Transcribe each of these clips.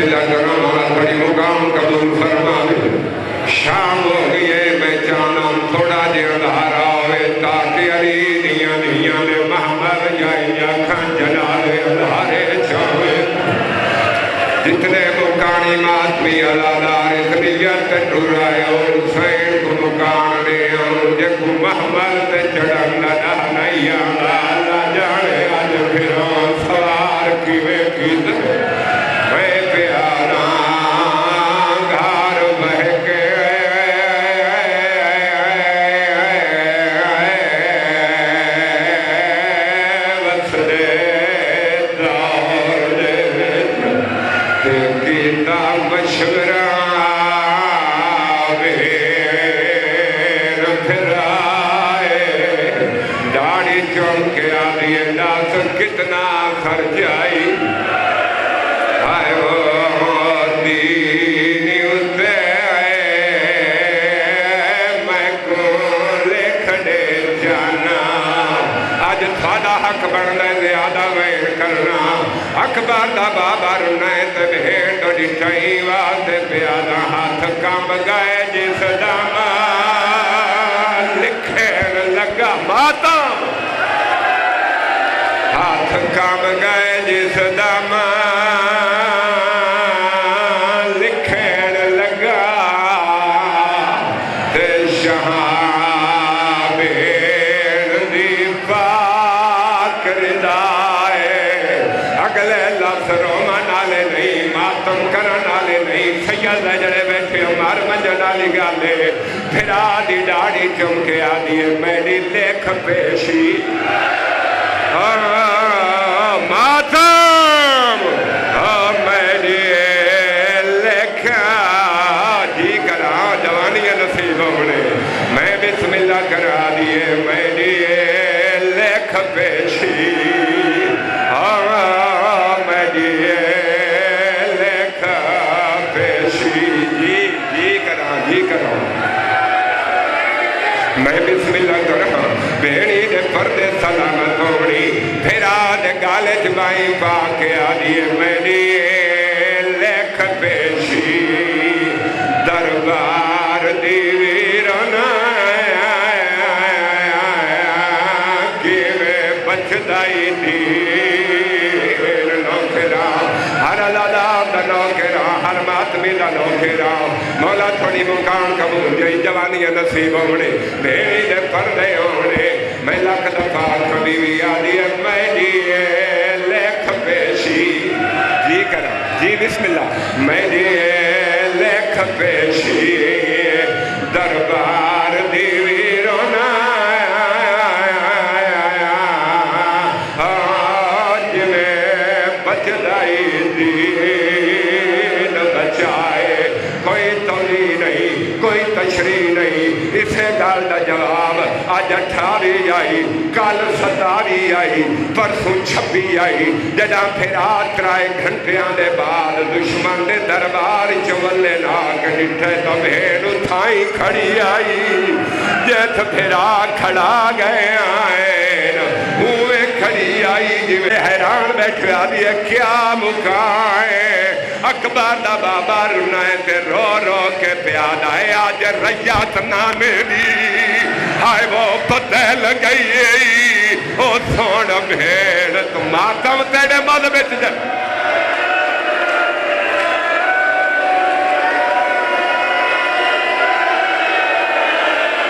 اللہ کرنا مولا تھوڑی مقام قبول فرما دے شام ہو گئی ہے میں چاہنا تھوڑا جے اندھارا ہوئے تاکہ علی دیاں دیاں نے محمد جائیں آنکھاں جلالے اندھارے چھاوے جتنے مکانی ماتمی علادار اتنیت ٹھرائے اور حسین کو مکان دے اور جب محمد چڑھن لدہ نہیں آگا اللہ جانے آج پھروں سوار کی میں کی میں پیارا گھار بہکے کتنا خرچ آئی آئے وہ دینی اسے میں کو لکھنے جانا آج تھوڑا حق بڑھنے زیادہ وین کرنا اکبر دا بابا رنائے تے بھیڑ تو ڈٹھائی واسے پیادا ہاتھ کام گئے جس داما لکھیں لگا ماتم ہاتھ کام گئے جس دم لکھن لگا تے شہاں بین دی پاک ردائے اگلے لفظ رومن آلے نہیں ماتم کرن آلے نہیں سید جڑے بیٹھے عمر منجن آلی گالے پھر آدھی ڈاڑی چمکے آدھی میری لکھ پیشی ماتم میری لکھا جی کرا جوانی نصیب ہونے میں بسم اللہ کرا دیے میری لکھ پیشی میری لکھ پیشی جی کرا میں بسم اللہ کرا بینی دے پردے سلامت ہوڑی پھرا دے گالے جبائیں پاکے آدھیے میری لکھ پیشی دربار دیویرنا کیوے بچدائی دیر نوکرا ہر لداب دا نوکرا ہر ماتمی دا نوکرا مولا تھوڑی مکان قبول جائی جوانی نصیب ہونے بینی دے پردے ہونے میں لکھ دفعہ کبھی آدھی میری لکھ پیشی جی کرا جی بسم اللہ میری لکھ پیشی دربار دیویرونا آج میں بچدائی دین بچائے کوئی تولی نہیں کوئی تشریح نہیں اسے گال دا جواب آج 18 آئی کل 17 آئی پرسوں 26 آئی جڑا پھر آترائے گھنٹیاں دے بعد دشمن دے دربار چولے لاگ نٹھے تو بھیڑ اٹھائیں کھڑی آئی جیت پھر کھڑا گئے آئین ہوئے کھڑی آئی جوے حیران بیٹھے آدھی ہے کیا مکائیں اکبر دا بابا رنائے تے رو رو کے پیادا ہے آج ریات نامے دی ہائے وہ بدل گئی او سون بھیڑ تو ماتم تیرے مد بچ جائے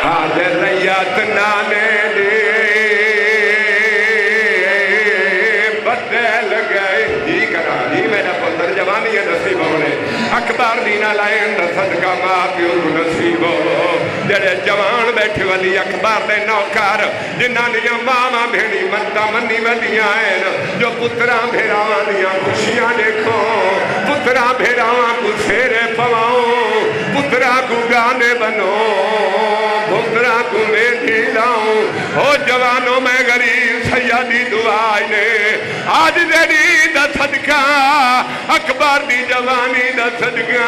آج ریات نامے دی بدل گئی جی کرا جی میرا پتر جوانی نصیب ہونے اکبر دینا لائن دا صدقہ ماں پیو کو نصیب ہو جڑے جوان بیٹھے والی اکبر دے نوکر جنہاں دیاں ماما بھیڑی منتا منی ودیاں ہیں جو پتران بھیراواں دیاں خوشیاں دیکھو پتران بھیراواں کو سیرے پواؤں پتران کو گانے بنو پتران کو میٹھی لاؤں ہو جوانوں میں غریب سیادی دعائی نے آج دیری دا صدقہ اکبر دی جوانی دا صدقہ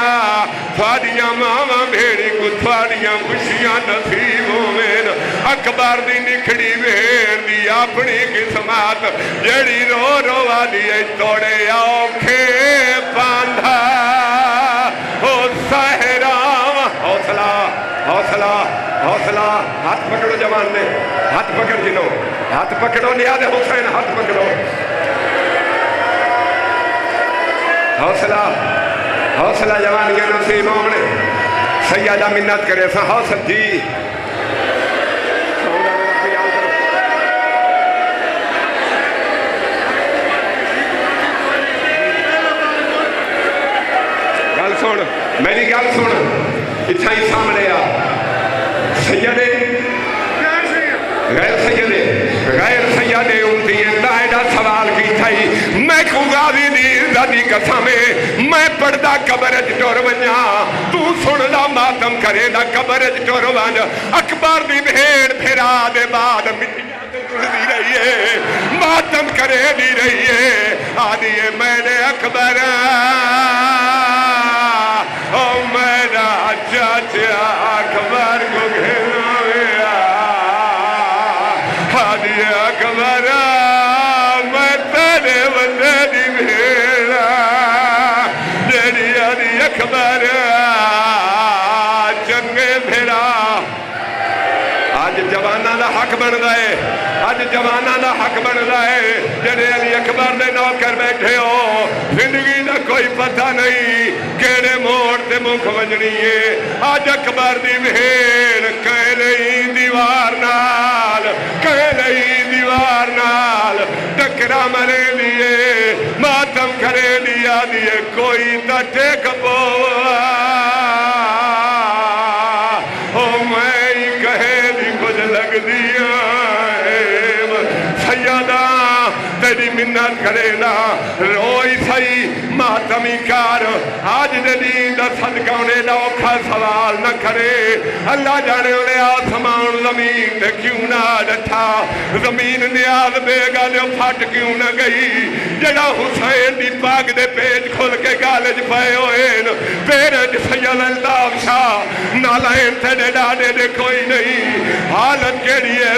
تھوڑیاں ماما بھیڑی کو تھوڑیاں خوشیاں نصیبوں میں اکبر دی نکھڑی بھیڑ دی اپنی قسمت جڑی رو رو والی توڑے آوکھے پاندھا ہاتھ پکڑو جوان نے، ہاتھ پکڑ جنو، ہاتھ پکڑو نیاز حسین، ہاتھ پکڑو. حوصلہ حوصلہ جوان کے نصیب ہونے سیدہ منت کرے سا حوصل جی. گل سن میری گل سن اتھا ہی سامنے آ سیدے غیر سیدے انتی دائدہ سوال کی تھائی میں کو غازی دی عزتی قسمیں میں پردہ قبرت ٹور ونیا تو سن دا ماتم کرے دا قبرت ٹور ونیا اکبر دی بھیڑ پھرا دے بعد مٹیاں دے دی رہی ہے ماتم کرے دی رہی ہے آدھی ہے میں نے اکبر او میرا چاچا اکبر کو گھیرا ویا آدھی اکبر میں تیرے بندے دی بھیڑا جیڑی آدھی اکبر چنگے بھیڑا. آج جوانہ دا حق بن گئے آج جوانہ دا حق بن گئے جڑے علی اکبر دے نوکر بیٹھے ہو زندگی دا کوئی پتہ نہیں کیڑے موڑ تے مکھ وجنی ہے. آج اکبر دی بھیڑ کہہ رہی دیوار نال کہہ رہی دیوار نال ٹکرا مرے لیے ماتم کرے لیا دیے کوئی تا ٹیک پوا او میں ہی کہے دی کچھ لگ دیا سیدہ تیری منت کرے نا روئی سی ماتمی کار آج دین دا صدقہ انہیں اوکھا سوال نہ کرے. اللہ جانے انہیں آسمان زمین دے کیوں نہ ڈٹھا زمین نیاز بے گالے پھٹ کیوں نہ گئی جڑا حسین دی پاک دے پیج کھل کے گالج پائے ہوئے پیرج سید الطاف شاہ نالائن تیرے ڈاڑے دے کوئی نہیں. حالت کے لیے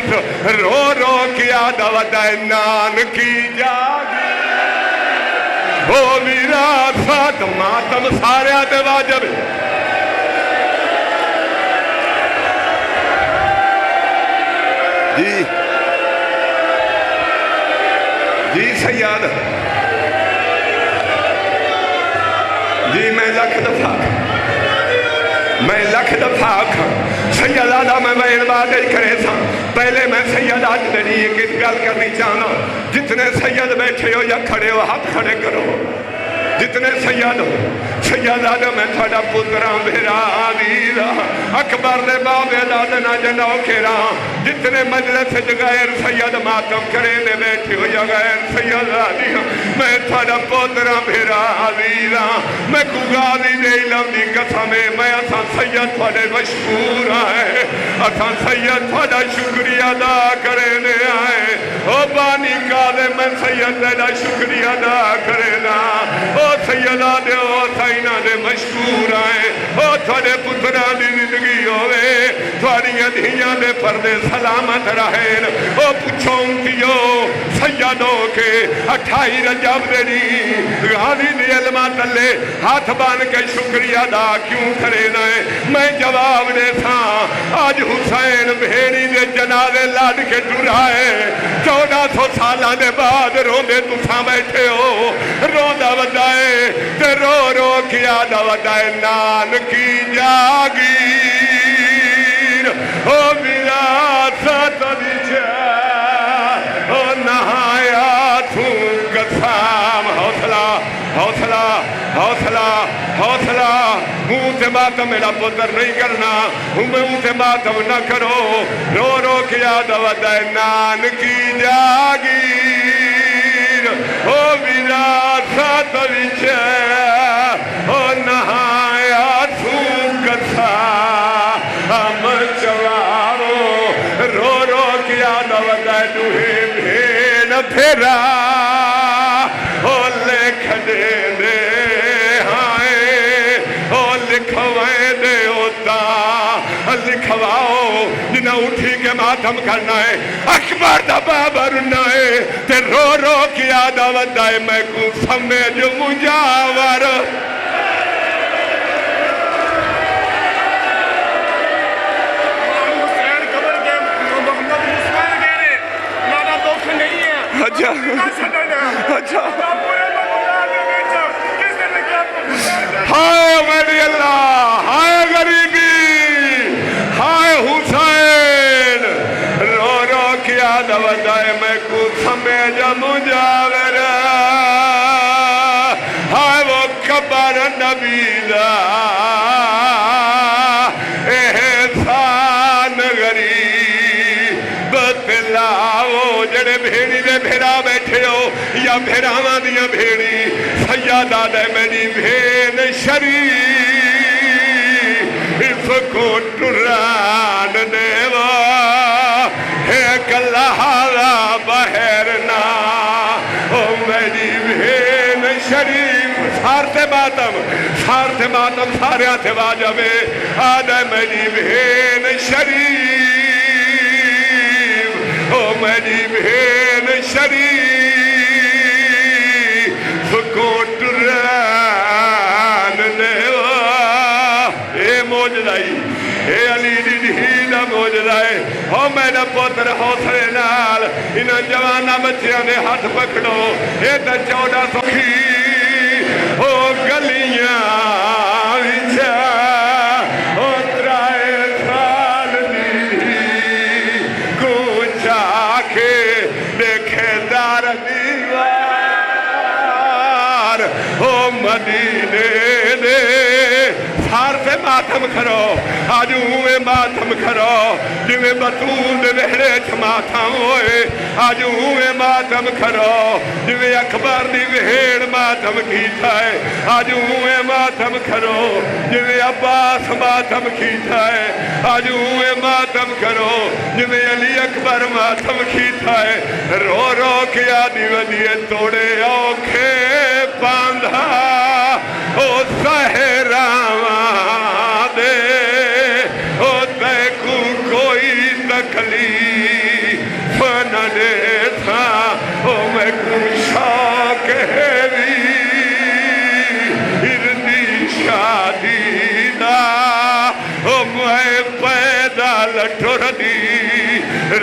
رو رو کیا دوڑا نان کی جاگی او میرا ساتھ ماتم سارے آتے واجب جی جی سیاد جی میں لکھ دفعہ سیدہ میں بین بات کرے تھا پہلے میں سیدہ جنہی ایک گل کرنی چاہنا جتنے سید بیٹھے ہو یا کھڑے ہو ہاتھ کھڑے کرو جتنے سید ہو سیدہ میں تھوڑا پتران بھیرا آدھیرا اکبر دے بابے دادنا جنہوں کھیرا جتنے مجلس غیر سید ماتم کرے نے بیٹھے ہو یا غیر سید آدھیرا میں تھوڑا پتران بھیرا آدھیرا میں کغالی دے علم دی قسمیں میں اساں سید تھوڑے مشکور آئے اساں سید تھوڑا شکریہ دا کرنے آئے او بانی کالے میں سید تھوڑا شکریہ دا کرنا او سیدہ دے او سائنہ دے مشکور آئے او تھوڑے پتران دی زندگی ہوئے تھوڑی دھیاں دے پردے سلامت رہین او پچھوں کیو سیدوں کے 28 رجب دینی غازی نے علمہ تلے ہاتھ بان کے شکریہ دا کیوں کرے نائے میں جواب دے تھا آج حسین بھیڑی دے جنازے لاڈ کے ٹرائے 1400 سالہ دے بعد روندے تُساں بیٹھے ہو روندہ ودائے تے رو رو کیا دا ودائے نان کی جاگیر او میرا ساتھ دیچے او نہایا تھوں قسام حوصلہ حوصلہ حوصلہ حوصلہ منہ سے ماتم میرا پتر نہیں کرنا منہ سے ماتم نہ کرو رو رو کیا دوڑا نان کی جاگیر او میرا ساتھ وچے او نہایا تھوں کسا ہم چوارو رو رو کیا دوڑا دوہے بھین پھیرا او لکھ دے دے لکھوائے دے ہوتا لکھواؤ جنہاں اٹھی کے ماتم کرنا ہے اکبر دا بابا رنا ہے تے رو رو کیا دعوت دائے میں کو سمجھ مجاور حسین قبر کے اچھا اچھا ہائے میری اللہ، ہائے غریبی، ہائے حسین، رو رو کیا دوائے میں کو سمیجا مجاور، ہائے وہ قبر نبی دا احسان غریب تلاو، جڑے بھیڑی دے بھیڑا بیٹھے ہو یا بھیڑاواں دیا بھیڑی سیادہ دے میری بھین شریف کو ٹران دیوا ہے کلہا بہرنا، او میری بھین شریف سارتے ماتم سارے آتے واجبے آدھے میری بھین شریف، او میری بھین شریف کو ٹران دیوا، اے موجدائی اے علی دی دھیدہ موجدائی، او میرا پتر حوصلے نال انہاں جوانا بچیاں دے ہاتھ پکڑو، اے تا 14 سخی او گلیاں وچا او ترائے سال دی کو جا کے دیکھے دار دیوار، او مدینے دے سار سے ماتم کھرو، آجو ہوئے ماتم کھرو، جویں بطول دے بہرے چماتم ہوئے، آجو ہوئے ماتم کھرو، جویں اکبر دی بہیڑ ماتم کیتا ہے، آجو ہوئے ماتم کھرو، جویں عباس ماتم کیتا ہے، آجو ہوئے ماتم کرو، جویں علی اکبر ماتم کیتا ہے، رو رو کیا دیودیے توڑے اوکھے باندھا، او سہراواں دے، او دیکھو کوئی تکلیف نہ دے تھا، او میں کو شوق ہے بھی اردی شادی دا، او میں پیدا لٹھر دی،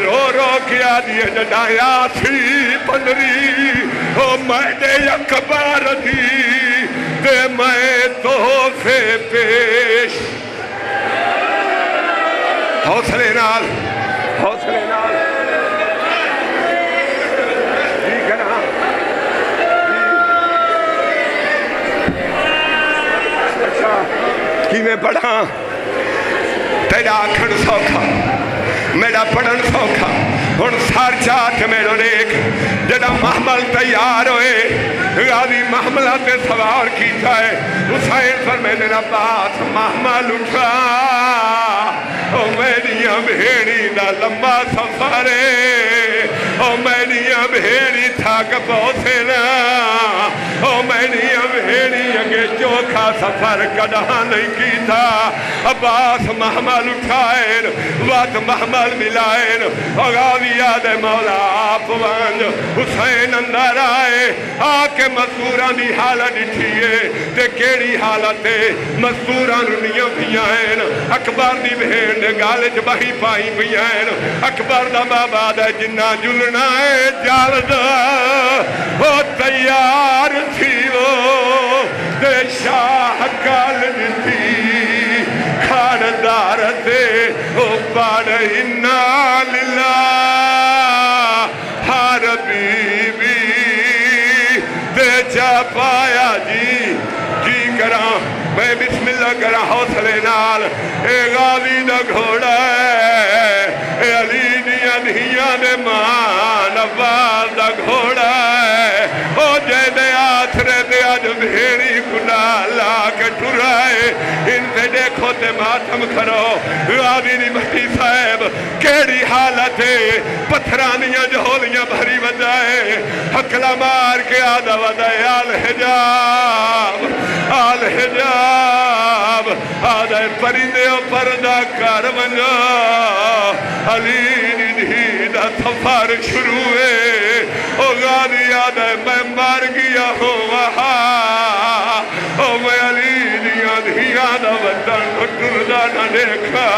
رو رو کیا دیے جڈایا سی پندری، او میں دے اکبر دی دے میں تو سے پیش، حوصلے نال ٹھیک ہے نا، اچھا کی میں پڑھا تیرا آکھن سوکھا میرا پڑھن سوکھا، ہن سار چاہت میرو دیکھ جڑا محمل تیار ہوئے، غازی محملہ تے سوار کیتا ہے، حسین فرمینے عباس محمل اٹھا، او میریاں بھیڑی دا لمبا سفارے، او میریاں بھیڑی تھاک پہنچنا، او میریاں بھیڑی اگے چوکھا سفر کڑھا نہیں کیتا، عباس محمل اٹھائیں وقت محمل ملائیں، او غازی یاد مولا آپ وانج حسین اندر آئے، آکے مزدوران دی حالت ڈٹھیے تے کیڑی حالت ہے، مزدوران رنیاں بھیائیں، اکبر دی بہن دے گالج بہی پائی بھیائیں، اکبر دا بابا دا جنہ جلنا ہے جالدہ، وہ تیار تھی وہ دے شاہ کالج تھی، کھاندار دے او پاڑ انا للہ، ہر بی بی دے جا پایا جی کراں، میں بسم اللہ کراں حوصلے نال، اے غازی دا گھوڑا ہے، اے علی دیاں دھیاں دے مان عباس دا گھوڑا ہے، او جے دے آتھرے دے آج بھیڑی کنا لا کے ٹرائے، ان سے دیکھو تے ماتم کرو، غازی دی مٹی صاحب کیڑی حالت ہے، پتھرانیاں جہولیاں بھری وجائے، حکلہ مار کے آدھا وجائے آل حجاب آدھے پریدے و پردہ کر ونجا، علی دھیدہ سفر شروع ہے، او غازی آدھے میں مار گیا ہوں وہاں، او میں علی دھیدہ دا وطن کو ٹردہ نہ دیکھا،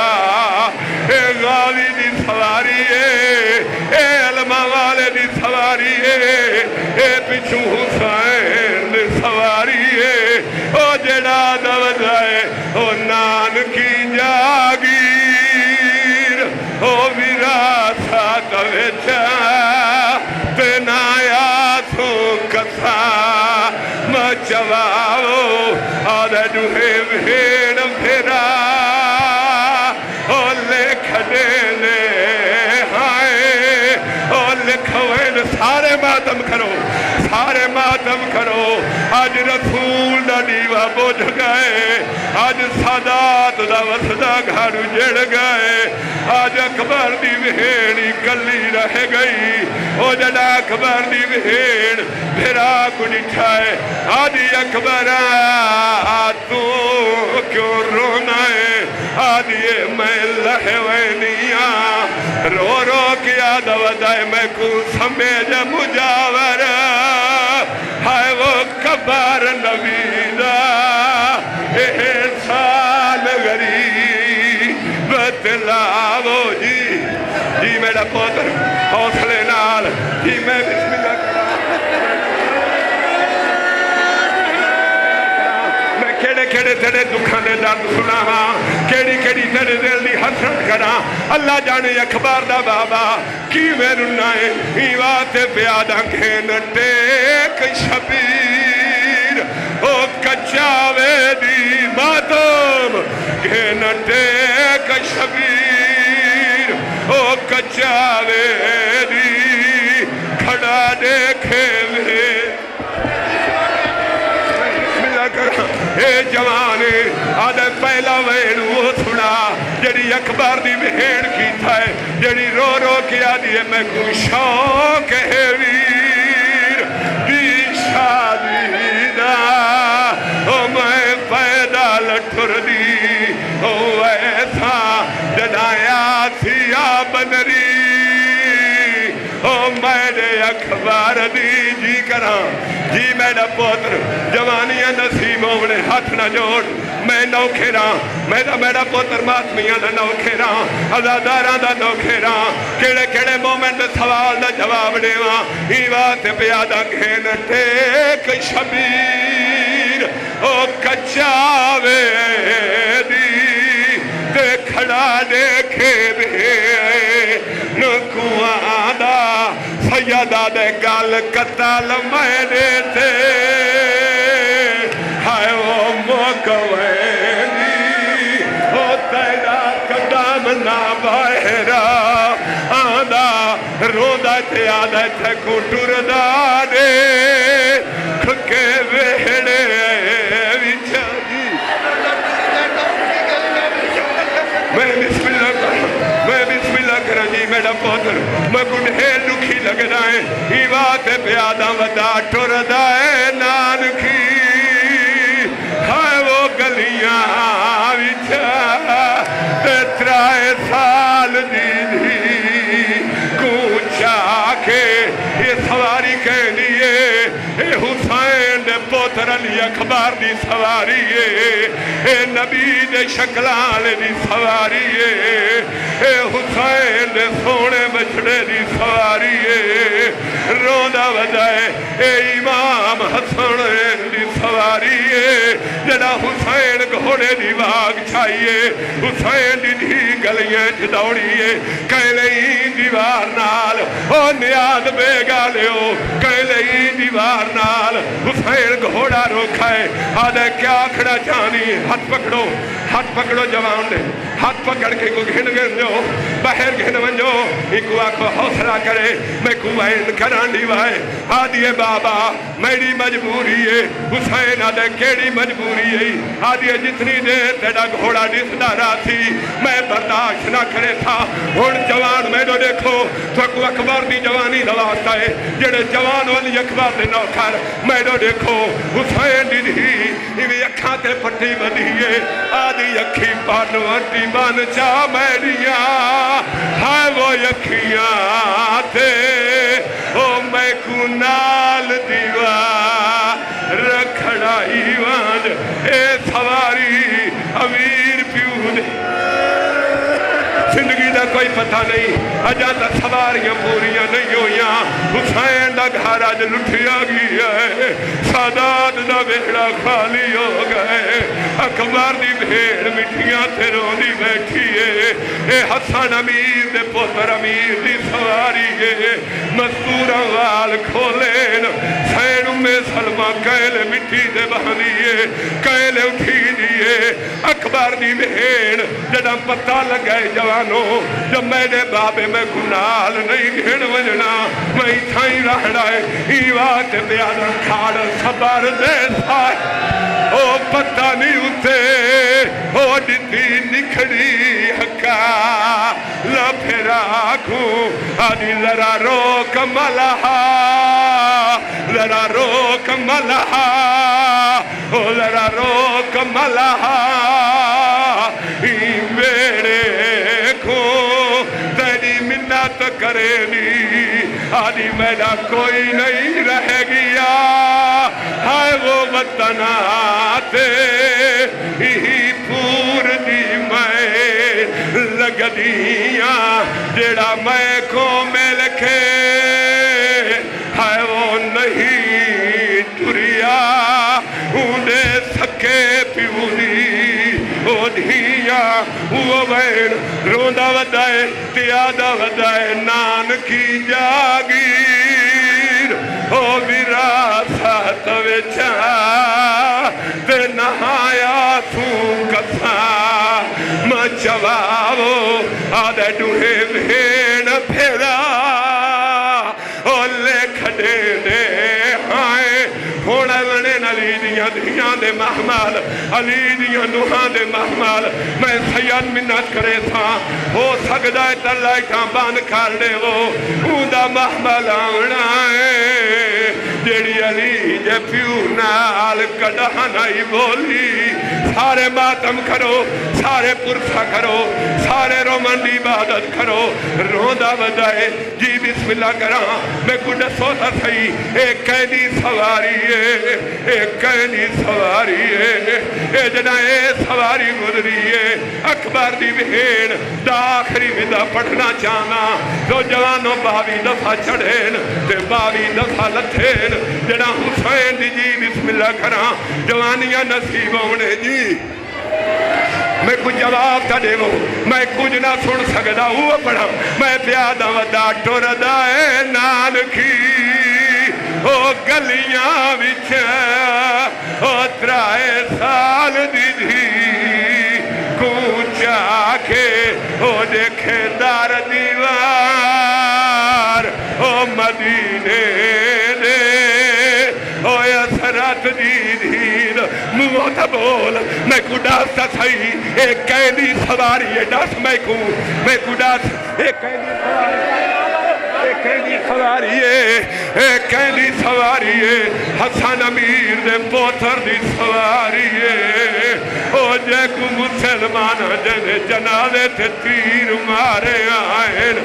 اے غازی دی سواری ہے، اے علمہ والے دی سواری سواری ہے اے پچھو حسین دی سواری ہے او جڑا دو جائے او نانکی جاگیر او وراثت وچ تے نایا تو کتھا مچواؤ آدھے دوہے بھیڑ پھرا او لکھ دے لے ہائے او لکھویں سارے ماتم کرو سارے ماتم کرو آج رسول دا دیوہ بجھ گئے آج سادات دا وسدہ گھر جڑ گئے آج اکبر دی بہیڑی کلی رہ گئی او جڑا اکبر دی بہیڑ پھرا کو نٹھائے آدھی اکبر تو کیوں رونا ہے آدھی میں لہوینیاں رو رو کیا دودائے میں کو سمیج مجاور ہائے وہ کبار نبی دا احسان غریب بتلاو جی میرا پوتر حوصلے نال جی میں بسم اللہ کرا میں کیڑے کیڑے تیرے دکھانے درد سنا ہاں کیڑی کیڑی تیرے دل دی حسرت کرا اللہ جانے اخبار دا بابا کی ویرنائے ایوات پیادہ کھین ٹیک شبیر او کچاوے دی ماتم کھین ٹیک شبیر او کچاوے دی کھڑا دیکھے وے اے جوانے آدھے پہلا ویڑ وہ سنا جڑی اکبر دی بہیڑ کی تھائے جڑی رو رو کیا دیئے میں کو شوق ہے ویر دی شادی دا او میں پیدا لٹھر دی او ایسا جنایا تھیا بنری او میرے اکبر دی جی کراں جی میرا پوتر جوانیاں نسیم ہونے ہاتھ نہ جوڑ میں نوکھے رہاں میرا پوتر ماتمیاں نہ نوکھے رہاں عزاداراں دا نوکھے رہاں کیڑے کیڑے مومنٹ سوال دا جواب دے وہاں ہی بات پیادہ کھین ٹیک شبیر او کچاوے دی تے کھڑا دیکھے بے نکوان دا سیدہ دے گال قتل میں دیتے ہائے وہ موقوینی او تیرا قدم نہ باہرہ آدھا روندہ تے آدھا تے کٹر دادے کھکے ویڑے وچھا جی میں بسم اللہ کرا جی میرا پوتر میں گنہے لکھی لگ رہے ہی بات پیادہ ودا ٹر دائے نانکی ہائے وہ گلیاں وچھا تیترائے سال دی کوچا کے یہ سواری کے لیے اے حسین دے پوتر علی اکبر دی سواری اے نبی دے شکلال دی سواری اے حسین دے سونے بچڑے دی سواری روندہ وجائے اے امام حسن دی سواری جڑا حسین گھوڑے دی واگ چھائیے حسین دی دھی گلیاں چھدوڑیے کہلیں دیوار نال او نیاد بے گالیو کہلیں دیوار نال حسین گھوڑا روکھائے آدھے کیا کھڑا جانی ہاتھ پکڑو جوان دے ہاتھ پکڑ کے کو گھن جو باہر گھن ونجو ایک آنکھو حوصلہ کرے میں کو وین کران دیوائے آدھیے بابا میری مجبوری ہے حسین آدھے کیڑی مجبوری ہے آدھیے جتنی دیر تیڑا گھوڑا دسدارا تھی میں برداشت نہ کرے تھا ہون جوان میں دو دیکھو تو کو اکبر دی جوانی دواستا ہے جڑے جوان والی اکبر دے نوکر میں دو دیکھو حسین دی دی ایوی اکھاں تے پٹی بدیئے آدھی اکھی پانوٹی بان چاہ میریاں ہائے وہ اکھیاں تے او میں کو نال دیوا رکھڑائی وانج اے سواری امیر پیو دے زندگی دا کوئی کوئی پتہ نہیں اجا تا سواریاں پوریاں نہیں ہویاں حسین دا گھر اج لٹیا گیا ہے سادات دا ویڑا خالی ہو گئے اکبر دی بھیڑ مٹھیاں تے روندی بیٹھی ہے اے حسن امیر دے پتر امیر دی سواری ہے مستورا وال کھولین سین میں سلمہ کہلے مٹھی دے بہنیے کہلے اٹھی دیئے اکبر دی بھیڑ جڑا پتہ لگائے جوانوں جب میرے بابے میں گنال نہیں گھڑ وجنا میں تھائی رہنا ہے ایوات بیادر کھاڑ سبار دے سائے او پتہ نہیں اتے او دیتی نکھڑی حقا لپھرا کھوں آدھی لرا روک ملہا لرا روک ملہا او لرا روک ملہا این بیڑے کھوں تیری منت کرے دی آدھی میرا کوئی نہیں رہ گیا ہائے وہ وطن آتے ہی پور دی میں لگ دیاں جڑا میں کو ملکے ہائے وہ نہیں ٹریا اندے سکے پیولی او دھیاں وہ بین روندہ ودائے تیادہ ودائے نان کی جاگیر او وراثت وچا تے نہایا سوں کسا مچواو آدھے ڈوہے بھیڑ پھیرا او لے کھڑے دے ہائے ہونے ونے علی دیاں دیاں دے محمل علی دیاں نوحاں دے محمل میں سید منت کرے تھا ہو سکتا ہے تلائٹاں باندھ کر دے وہ اوندا محمل آونا ہے جیڑی علی جے پیو نال کڑہنائی بولی سارے ماتم کرو سارے پرسا کرو سارے رومن دی عبادت کرو روندہ بدائے جی بسم اللہ کراں میں کڈا سوتا سہی ایک قیدی سواری ہے ایک قیدی سواری ہے اے جنا اے سواری گزری ہے اکبر دی بھیڑ دا آخری ودا پڑھنا چاہنا تو جوانوں باوی دفعہ چڑھین تے باوی دفعہ لتھین جنا حسین دی جی بسم اللہ کراں جوانیاں نصیب ہونے جی میں کچھ جواب تا دے وہ میں کچھ نہ سن سکتا وہ پڑھا میں پیادہ ودا ٹردہ اے نانکی او گلیاں بچھا او ترائے سال دی دی کونچا کے او دیکھے دار دیوار او مدینے دے او اثرات دی دید موت بول میں کو ڈاستا صحیح ایک قیدی سواری ہے ڈاس میں کو ڈاس ایک قیدی سواری ہے ایک قیدی سواری ہے حسن امیر دے پوتر دی سواری ہے او جے کو مسلمان جنے جنازے تے تیر مارے آئین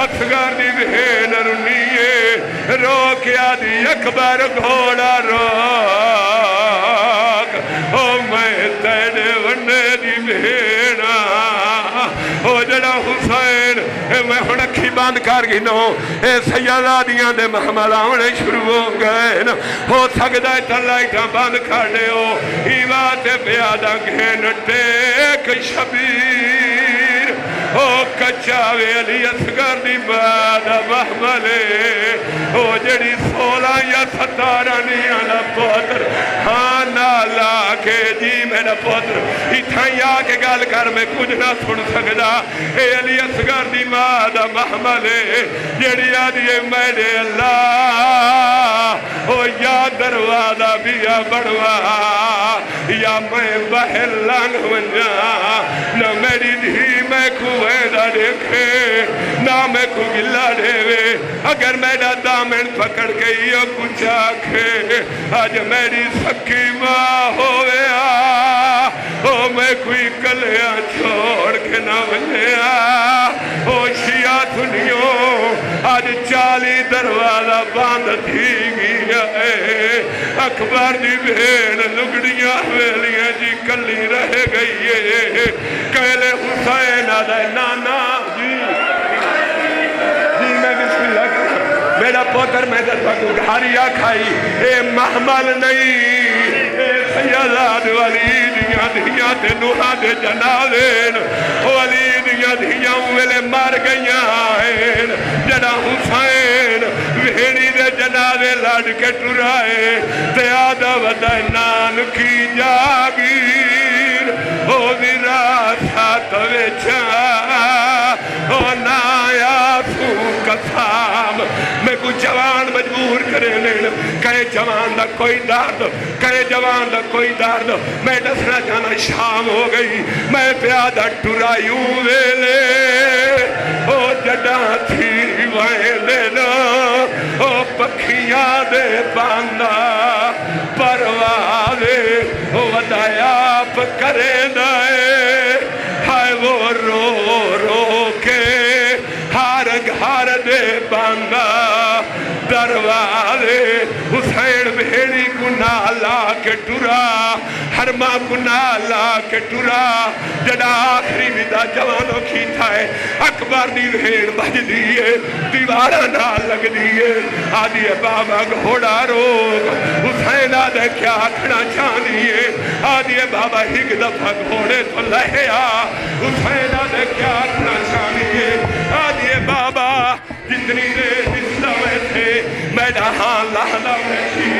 اصغر دی بہن رنیے روکیا دی اکبر گھوڑا روک او میں تیڑے ونڈے دی بہنا او جڑا حسین میں ہن اکھی باندھ کر گنو اے سیدہ دیاں دے محمل آونے شروع ہو گئے ہو سکتا ہے تلائٹاں باندھ کر دے ہو ایوات پیادہ گھن ٹیک شبیر او کچاوے علی اصغر دی بعد محملے او جڑی 16 یا 17 نیاں دا پوتر ہاں نالا کے جی میرا پوتر اتھائی آکے گال کر میں کچھ نہ سن سکتا اے علی اصغر دی بعد محملے جڑی آدھیے میرے اللہ او یا دروازہ بیا بڑوا یا میں بہر لانگ ونجا نہ میری دھی میں کو ویدہ دیکھے نہ میں کو گلہ دے وے اگر میرا دامن پکڑ کے یہ کچھ آکھے آج میری سکی ماں ہوئے او میں کوئی کلیاں چھوڑ کے نہ ونیا او شیعہ دنیوں آج 40 دروازہ باندھ تھی گیا ہے اکبر دی بھیڑ لگڑیاں ویلیاں جی کلی رہ گئی ہے کہلے حسین آدھے نانا جی مگر میں تو گھاریا کھائی اے محمل نہیں اے سیدات والی دیاں دیاں تے نوحہ دے جنازین والی دیاں دیاں ویلے مر گئیاں ہیں جڑا حسین ویڑی دے جنازے لڑ کے ٹرائے تے آدھا ودہ نان کی جاگیر او دیرا ساتھ ویچا او نایا سو قسام میں کو جوان مجبور کرے لین کہے جوان دا کوئی درد کہے جوان دا کوئی درد میں دسنا جانا شام ہو گئی میں پیادہ ٹرائیوں ویلے او جڑا تھی ویلے نا او پکھیاں دے باندھا پروازے او ودایاب کرے دائے ہائے وہ رو رو کے ہار گھار دے باندھا دروازے حسین بھیڑی کو نالا کے ٹورا حرمہ کو نالا کے ٹورا جڑا آخری ودا جوانوں کی تھائے اکبر دی بھیڑ بج دیئے دیوارہ نہ لگ دیئے آدھیے بابا گھوڑا روگ حسین آدھے کیا کھڑا چاندیئے آدھیے بابا ہی دفعہ گھوڑے تو لہیا حسین آدھے کیا کھڑا چاندیئے آدھیے بابا جتنی دیر دستہ میں تھے میں ڈہاں لہنا میں تھی